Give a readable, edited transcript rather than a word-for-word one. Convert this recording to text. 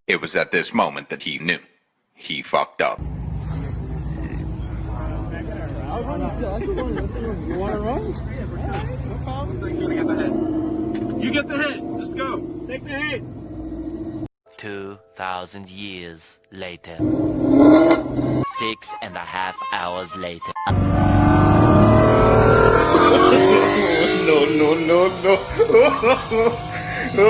It was at this moment that he knew. He fucked up. I'll run still. You want to run? No problem. Mustang's gonna get the hit. You get the hit. Just go. Take the hit. 2,000 years later. 6.5 hours later. No.